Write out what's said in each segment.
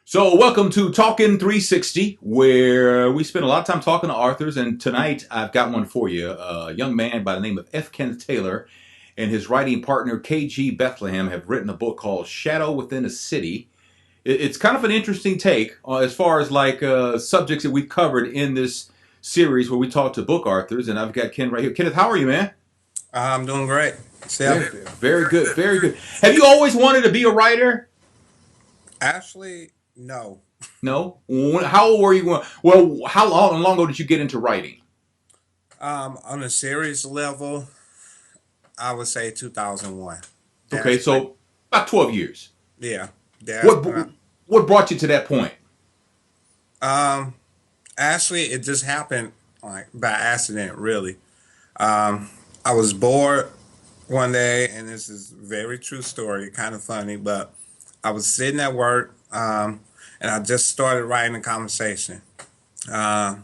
So, welcome to Talking 360, where we spend a lot of time talking to authors. And tonight, I've got one for you. A young man by the name of Kenneth Taylor and his writing partner, KG Bethlehem, have written a book called Shadow Within a City. It's kind of an interesting take as far as subjects that we've covered in this series where we talk to book authors. And I've got Ken right here. Kenneth, how are you, man? I'm doing great. Very, very good, very good. Have you always wanted to be a writer? Actually, no. No. How old were you? Well, how long ago did you get into writing? On a serious level, I would say 2001. Okay, That's when, so about 12 years. yeah, that's What when what brought you to that point? I, actually, it just happened like by accident, really. I was bored one day, and this is a very true story, kind of funny, but I was sitting at work, and I just started writing a conversation. Uh,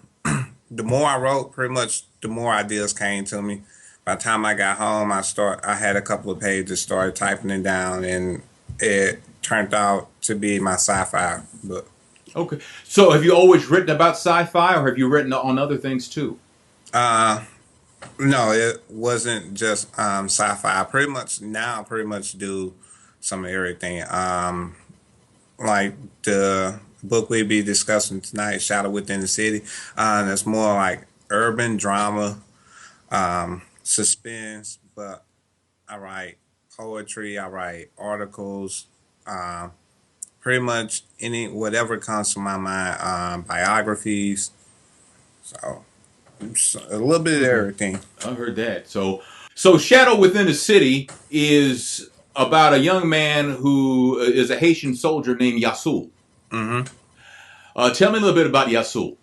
the more I wrote, pretty much the more ideas came to me. By the time I got home, I had a couple of pages, started typing it down, and it turned out to be my sci-fi book. Okay, so have you always written about sci-fi, or have you written on other things too? Uh, no, it wasn't just sci-fi. I pretty much do some of everything. Like the book we be discussing tonight, Shadow Within the City. That's more like urban drama, suspense, but I write poetry, I write articles, um, pretty much any whatever comes to my mind, biographies. So, a little bit of Okay, everything. I heard that. So Shadow Within the City is about a young man who is a Haitian soldier named Yasul. Hmm. Tell me a little bit about Yasul.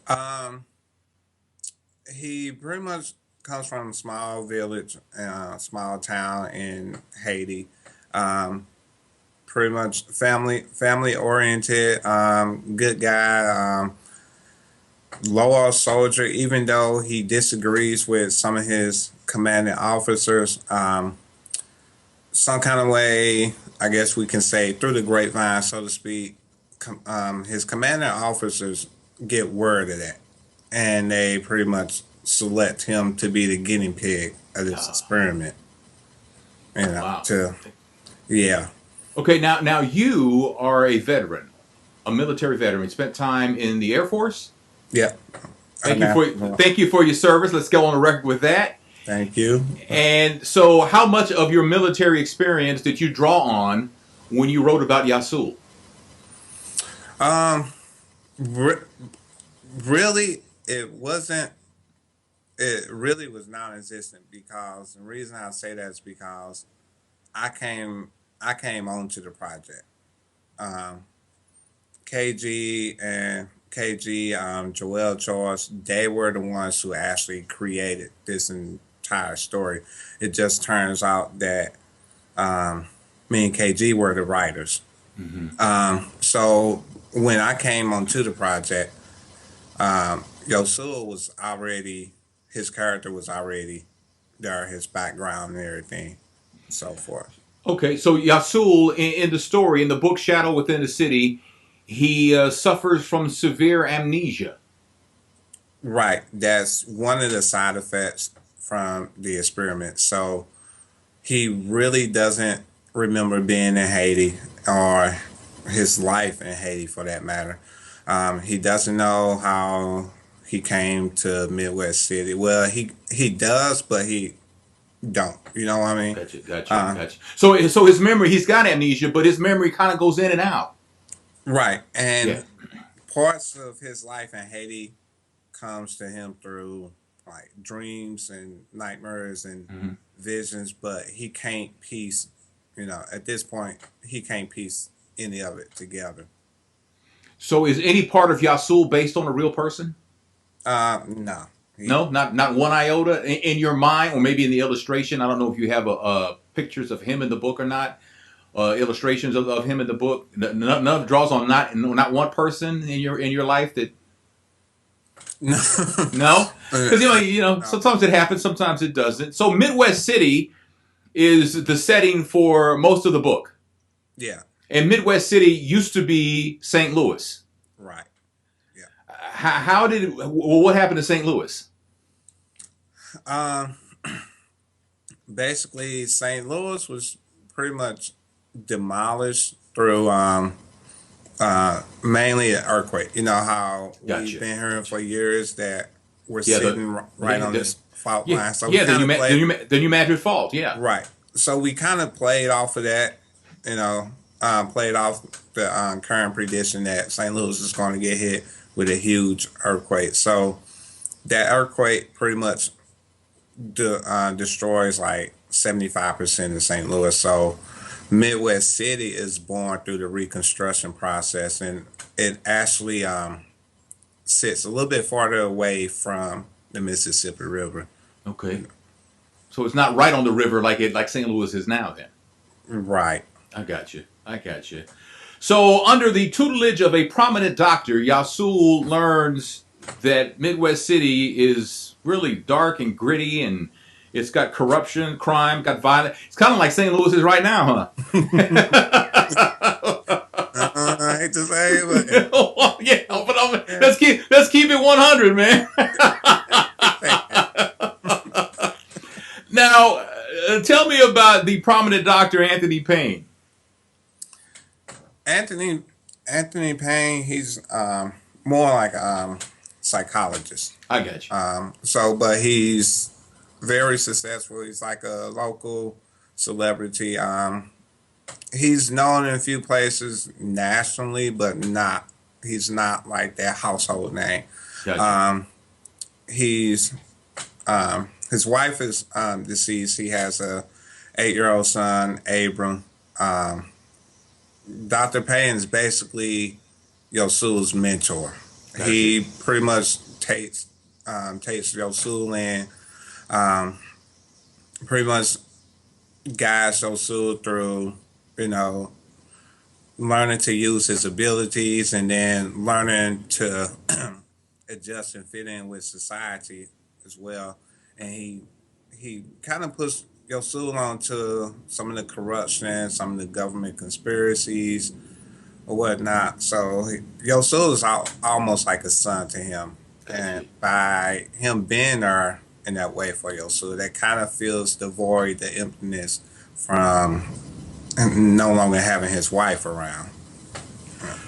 Um, he pretty much comes from a small village, small town in Haiti. Um, Pretty much family oriented, good guy, loyal soldier. Even though he disagrees with some of his commanding officers, some kind of way, I guess we can say through the grapevine, so to speak, his commanding officers get word of that, and they pretty much select him to be the guinea pig of this Ah, experiment. You oh, know, wow. to yeah, Okay, now you are a veteran, a military veteran. You spent time in the Air Force. yeah. Thank you for your service. Let's go on the record with that. Thank you. And so, how much of your military experience did you draw on when you wrote about Yasul? Um, re- really, it wasn't. It really was non-existent because the reason I say that is because I came I came onto the project. Um, KG, Joel Charles, they were the ones who actually created this entire story. It just turns out that um, me and KG were the writers. Hmm. So when I came onto the project, Yosul was already his character was already there, his background and everything, and so forth. Okay, so Yasul in the story in the book Shadow Within the City, he suffers from severe amnesia. Right, that's one of the side effects from the experiment. So he really doesn't remember being in Haiti or his life in Haiti for that matter. He doesn't know how he came to Midwest City. Well, he does, but he don't. You know what I mean? Gotcha, gotcha, Uh, gotcha. So his memory, he's got amnesia, but his memory kind of goes in and out. right, Yeah. and parts of his life in Haiti comes to him through like dreams and nightmares and Hmm. visions, but he can't piece. At this point, he can't piece any of it together. So is any part of Yasul based on a real person? No, he No, not one iota in your mind, or maybe in the illustration. I don't know if you have pictures of him in the book or not. Illustrations of him in the book. None of it draws on not one person in your life that no, no, because no, sometimes it happens, sometimes it doesn't. So Midwest City is the setting for most of the book. yeah, And Midwest City used to be St. Louis. Right. Yeah. How did what happened to St. Louis? Um, Basically, St. Louis was pretty much demolished through mainly an earthquake. You know how we've Gotcha. been hearing for years that we're Yeah, sitting right on this fault yeah, line. So we yeah. kind of played The New Madrid fault. Yeah. right. So we kind of played off of that. You know, played off the current prediction that St. Louis is going to get hit with a huge earthquake. So that earthquake pretty much destroys like 75% of St. Louis. So Midwest City is born through the reconstruction process, and it actually sits a little bit farther away from the Mississippi River. Okay. So it's not right on the river like St. Louis is now. Then Right. I got you. I got you. So under the tutelage of a prominent doctor, Yasul learns that Midwest City is really dark and gritty, and it's got corruption, crime, got violence. It's kind of like St. Louis is right now, I hate to say it, huh? Yeah, but but let's keep it 100, man. Now, tell me about the prominent doctor Anthony Payne. Anthony Anthony Payne, he's more like a psychologist. I got you. But he's very successful. He's like a local celebrity. He's known in a few places nationally, but not. He's not like that household name. Gotcha. He's his wife is deceased. He has a 8-year-old son, Abram. Dr. Payne is basically Yosul's mentor. Gotcha. He pretty much takes Yosul in, pretty much guides Yosul through, you know, learning to use his abilities and then learning to adjust and fit in with society as well. And he kind of puts Yosul onto some of the corruption, some of the government conspiracies or whatnot. So Yosul is almost like a son to him. And by him being there in that way for Yosul, that kind of fills the void, the emptiness from no longer having his wife around.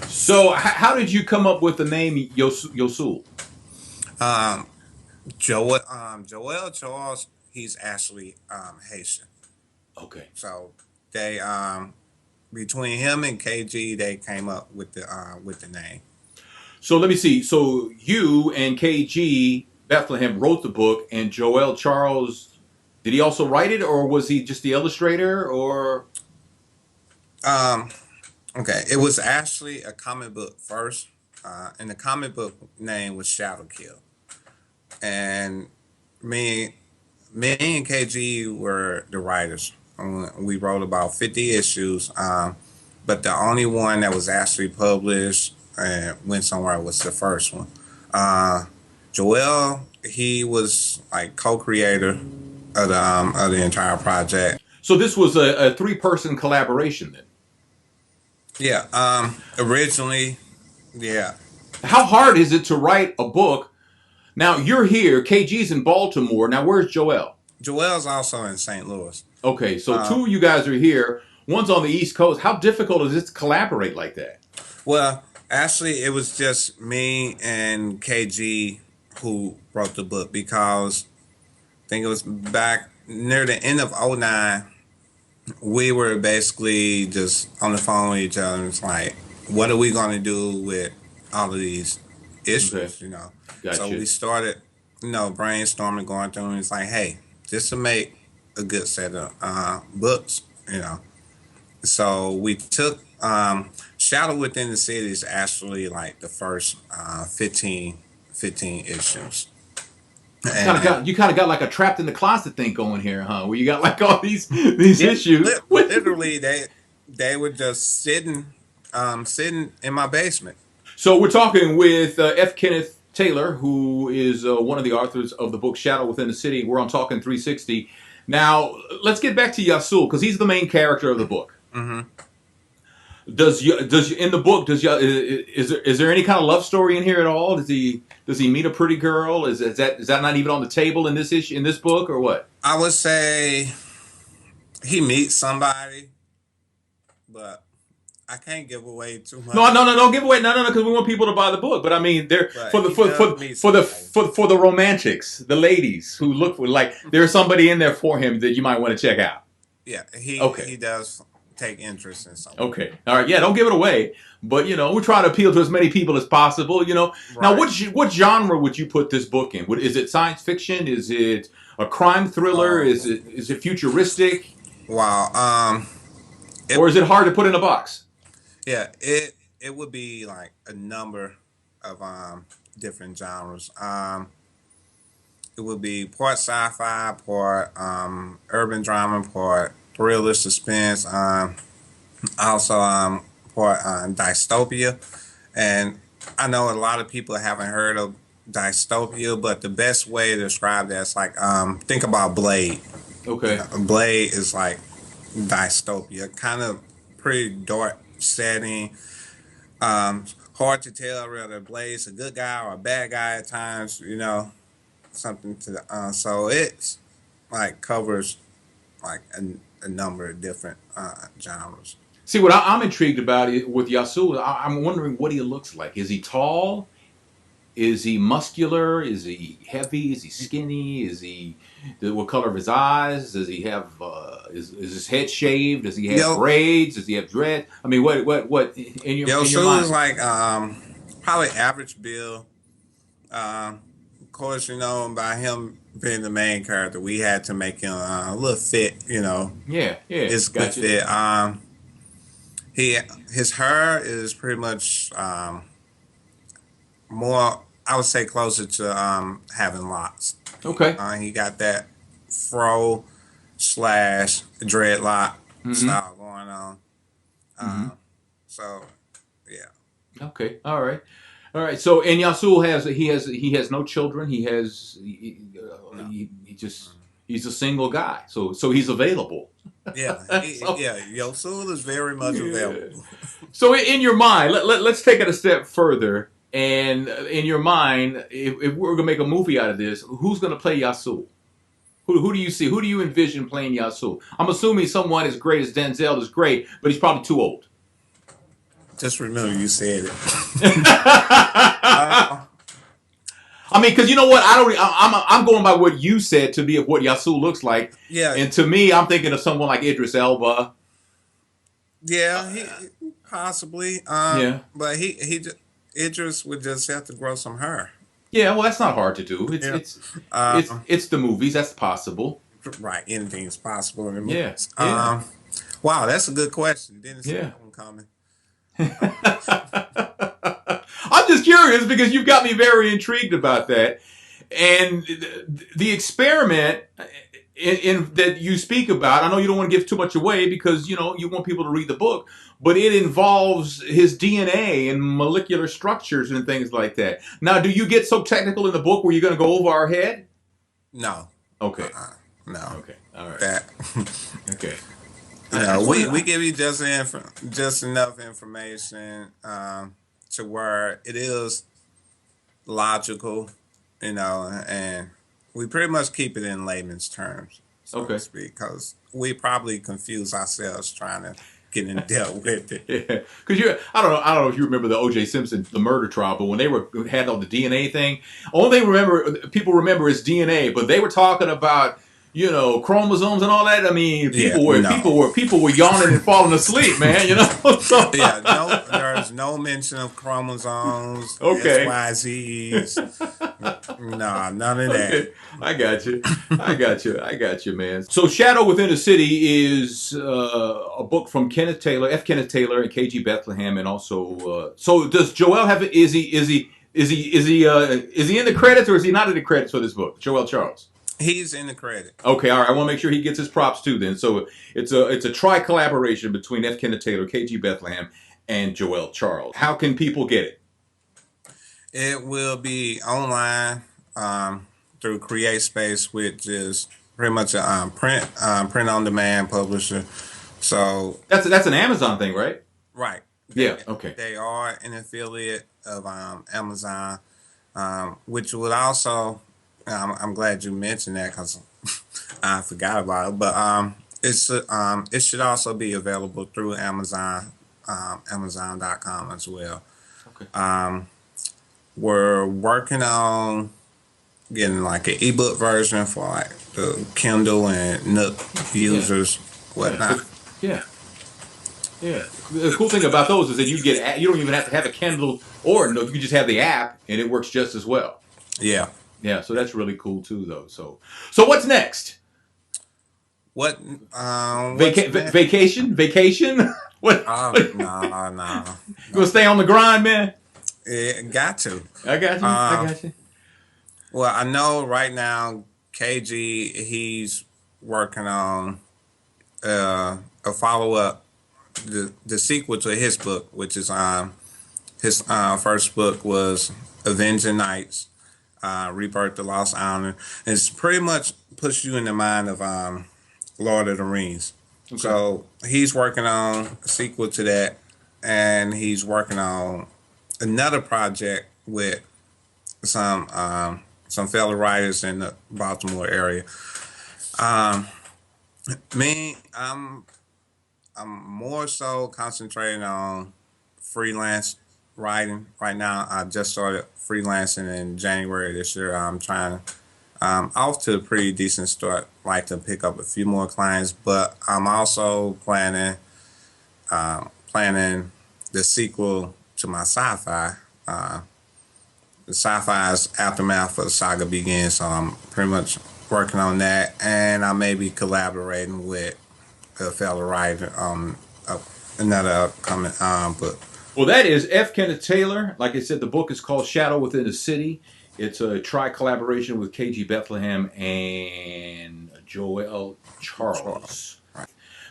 So, how did you come up with the name Yosul? Um, Joel Charles, he's actually Haitian. Okay. So they between him and KG, they came up with the name. So let me see. So you and KG Bethlehem wrote the book, and Joel Charles, did he also write it, or was he just the illustrator? Or Um, okay, it was actually a comic book first, and the comic book name was Shadow Kill. And me, me and KG were the writers. We wrote about 50 issues, but the only one that was actually published and went somewhere was the first one. Uh, Joel, he was like co-creator of the entire project. so this was a three-person collaboration then. Yeah, originally, yeah. How hard is it to write a book? Now you're here. KG's in Baltimore. Now where's Joel? Joel's also in St. Louis. Okay, so Um, two of you guys are here. One's on the East Coast. How difficult is it to collaborate like that? well, actually, it was just me and KG who wrote the book because I think it was back near the end of '09. We were basically just on the phone with each other. And it's like, what are we going to do with all of these Okay, issues, So gotcha. we started, brainstorming, going through, and it's like, hey, this will make a good set of books. So we took Shadow Within the City is actually like the first 15 issues. And You kind of got like a trapped in the closet thing going here, huh? Where you got like all these yeah, issues. literally they were just sitting in my basement. So we're talking with F. Kenneth Taylor, who is one of the authors of the book Shadow Within the City. We're on Talking 360. Now, let's get back to Yasul, because he's the main character of the book. Hmm. Does in the book is there any kind of love story in here at all? Does he meet a pretty girl? Is that not even on the table in this issue in this book or what? I would say he meets somebody, but I can't give away too much. No, don't give away no, because we want people to buy the book. But I mean, they're But for the he for does for meet for the somebody. for the romantics, the ladies who look for like there's somebody in there for him that you might want to check out. Yeah, Okay. he does take interest in someone. Okay. All right. Yeah. Don't give it away. But we're trying to appeal to as many people as possible. Now, Right. what genre would you put this book in? Is it science fiction? Is it a crime thriller? Oh, Is it futuristic? wow. It Or is it hard to put in a box? Yeah, it would be like a number of different genres. It would be part sci-fi, part urban drama, part thriller suspense. Also part dystopia, and I know a lot of people haven't heard of dystopia, but the best way to describe that is like think about Blade. Okay. Blade is like dystopia, kind of pretty dark setting. Hard to tell whether Blade's a good guy or a bad guy at times. Something to the so it's like covers like a number of different genres. See, what I'm intrigued about with Yasu, I'm wondering what he looks like. Is he tall? Is he muscular? Is he heavy? Is he skinny? What color of his eyes? Does he have? Is his head shaved? Does he have Yo, braids? Does he have dread? I mean, what Yo, in your Sue is mind? like probably average bill. Of course, by him being the main character, we had to make him a little fit. Yeah, yeah, It's good gotcha. fit. He his hair is pretty much more. I would say closer to having locks. Okay. He got that fro slash dreadlock Mm-hmm. style going on. Mm-hmm. Um, so yeah. Okay. All right. All right. So, and Yasul he has no children. No. He just he's a single guy. So he's available. Yeah, So Yo Soul is very much yeah. available. So in your mind, let's take it a step further. And in your mind, if we're gonna make a movie out of this, who's gonna play Yasul? Who do you see? Who do you envision playing Yasul? I'm assuming someone as great as Denzel is great, but he's probably too old. Just remember you said it. I Uh, mean, because you know what? I'm going by what you said to be of what Yasul looks like, yeah, and to me, I'm thinking of someone like Idris Elba. yeah, he possibly. Yeah, But Idris would just have to grow some hair. yeah. Well, that's not hard to do. It's Yeah. it's it's Um, it's the movies. That's possible. right, anything is possible in the Yeah, movies. yeah, Wow, that's a good question. Didn't see yeah. that one coming. I'm just curious because you've got me very intrigued about that. And the experiment in that you speak about, I know you don't want to give too much away because you want people to read the book, but it involves his DNA and molecular structures and things like that. Now, do you get so technical in the book where you're going to go over our head? No, Okay, no, okay, all right, that. okay. I No, just we want give you just enough information to where it is logical, and we pretty much keep it in layman's terms, so to okay. speak, because we probably confuse ourselves trying to get in depth with it. Yeah, because I don't know if you remember the O.J. Simpson, the murder trial, but when they had all the DNA thing, only people remember is DNA, but they were talking about chromosomes and all that. I mean, Yeah, people were no. people were people were yawning and falling asleep, man. So Yeah, no, there's no mention of chromosomes, okay, XYZs. No, none of that. okay, I got you, I got you, man. So, Shadow Within the City is a book from Kenneth Taylor, F. Kenneth Taylor, and K.G. Bethlehem, and also. So, does Joel have? Is he in the credits or is he not in the credits for this book? Joel Charles. He's in the credit. Okay, all right. I want to make sure he gets his props too. Then, so it's a tri collaboration between F. Kenneth Taylor, K.G. Bethlehem, and Joel Charles. How can people get it? It will be online through Create Space, which is pretty much a print on demand publisher. So That's an Amazon thing, right? Right. Yeah. Okay. They are an affiliate of Amazon, which would also. I'm glad you mentioned that because I forgot about it. But it should also be available through Amazon, Amazon.com as well. Okay. We're working on getting like an ebook version for like the Kindle and Nook Yeah. users, Yeah. whatnot. Yeah. Yeah. The cool thing about those is that you don't even have to have a Kindle or no, you can just have the app and it works just as well. Yeah. Yeah. So that's really cool too, though. So what's next? What what's next? Vacation? what? Oh what? no, no, You no. gonna stay on the grind, man? It got to. I got you. I Um, got you. well, I know right now KG he's working on a follow up, the sequel to his book, which is his first book was Avenging Knights, Rebirth the Lost Island. It's pretty much puts you in the mind of Lord of the Rings. Okay. So he's working on a sequel to that, and he's working on another project with some fellow writers in the Baltimore area. Um, me, I'm more so concentrating on freelance writing right now. I just started freelancing in January this year. I'm trying. Off to a pretty decent start. Like to pick up a few more clients, but I'm also planning the sequel to my sci-fi. The sci-fi's aftermath of the saga begins, so I'm pretty much working on that, and I may be collaborating with a fellow writer on another upcoming book. Well, that is F. Kenneth Taylor. Like I said, the book is called Shadow Within the City. It's a tri-collaboration with KG Bethlehem and Joel Sure. Charles.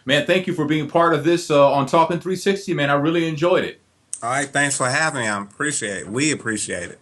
Man, thank you for being part of this on Talking 360, man. I really enjoyed it. All right, thanks for having me. I appreciate it. We appreciate it.